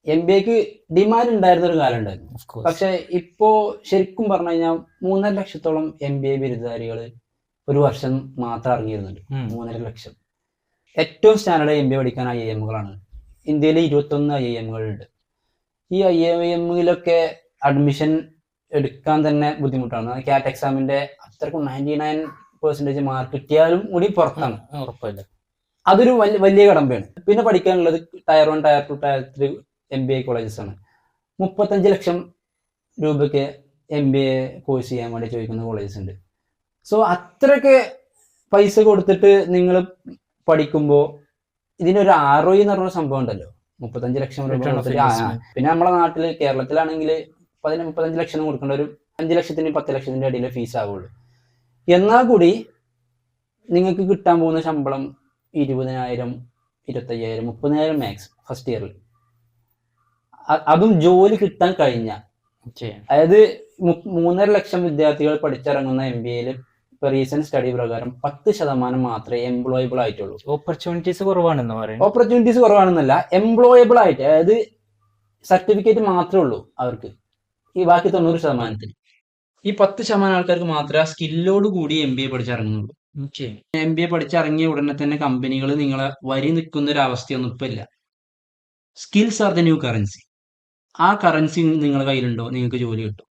MBAക്ക് demand ഉണ്ടായിരുന്ന ഒരു കാലം ഉണ്ടായിരുന്നു. പക്ഷെ ഇപ്പോ ശരിക്കും പറഞ്ഞു കഴിഞ്ഞാൽ 3.5 ലക്ഷത്തോളം MBA ബിരുദധാരികൾ ഒരു വർഷം മാത്രം ഇറങ്ങിയിരുന്നുണ്ട്. 3.5 ലക്ഷം. ഏറ്റവും സ്റ്റാൻഡേർഡ് MBA പഠിക്കാൻ IIMകളാണ്. ഇന്ത്യയിൽ 21 IIMകളുണ്ട്. ഈ IIMലൊക്കെ അഡ്മിഷൻ എടുക്കാൻ തന്നെ ബുദ്ധിമുട്ടാണ്. CAT എക്സാമിന്റെ അത്രക്കും 99% മാർക്ക് കിട്ടിയാലും കൂടി പുറത്താണ്. ഉറപ്പില്ല. അതൊരു വലിയ കടമ്പയാണ്. പിന്നെ പഠിക്കാനുള്ളത് tyre 1, tyre 2, tyre 3 MBA colleges ആണ്. 35 ലക്ഷം രൂപയ്ക്ക് MBA കോഴ്സ് ചെയ്യാൻ വേണ്ടി ചോദിക്കുന്ന കോളേജസ് ഉണ്ട്. സോ അത്രയൊക്കെ പൈസ കൊടുത്തിട്ട് നിങ്ങൾ പഠിക്കുമ്പോൾ ഇതിനൊരു ROI എന്ന് പറഞ്ഞ സംഭവം ഉണ്ടല്ലോ. 35 ലക്ഷം രൂപ കൊടുത്തിട്ട്. പിന്നെ നമ്മളെ നാട്ടിൽ കേരളത്തിലാണെങ്കിൽ 35 ലക്ഷം കൊടുക്കേണ്ട ഒരു 5 ലക്ഷത്തിന് 10 ലക്ഷത്തിന്റെ ഇടയിൽ ഫീസ് ആവുള്ളൂ. എന്നാൽ കൂടി നിങ്ങൾക്ക് കിട്ടാൻ പോകുന്ന ശമ്പളം 20,000, 25,000, 30,000 മാക്സ് ഫസ്റ്റ് ഇയറിൽ. അതും ജോലി കിട്ടാൻ കഴിഞ്ഞ, അതായത് 3.5 ലക്ഷം വിദ്യാർത്ഥികൾ പഠിച്ചിറങ്ങുന്ന MBAയിൽ റീസെന്റ് സ്റ്റഡി പ്രകാരം 10% മാത്രമേ എംപ്ലോയബിൾ ആയിട്ടുള്ളൂ. ഓപ്പർച്യൂണിറ്റീസ് കുറവാണെന്ന് പറയുന്നത്. ഓപ്പർച്യൂണിറ്റീസ് കുറവാണെന്നല്ല, എംപ്ലോയബിൾ ആയിട്ട്, അതായത് സർട്ടിഫിക്കറ്റ് മാത്രമേ ഉള്ളൂ അവർക്ക്. ഈ ബാക്കി 90%. ഈ 10% ആൾക്കാർക്ക് മാത്രമേ ആ സ്കില്ലോട് കൂടി MBA പഠിച്ചിറങ്ങുന്നുള്ളൂ. MBA പഠിച്ചിറങ്ങിയ ഉടനെ തന്നെ കമ്പനികൾ നിങ്ങളെ വരി നിൽക്കുന്ന ഒരു അവസ്ഥയൊന്നും ഇപ്പം ഇല്ല. Skills are the new currency. ആ കറൻസി നിങ്ങളുടെ കയ്യിലുണ്ടോ, നിങ്ങൾക്ക് ജോലി കിട്ടും.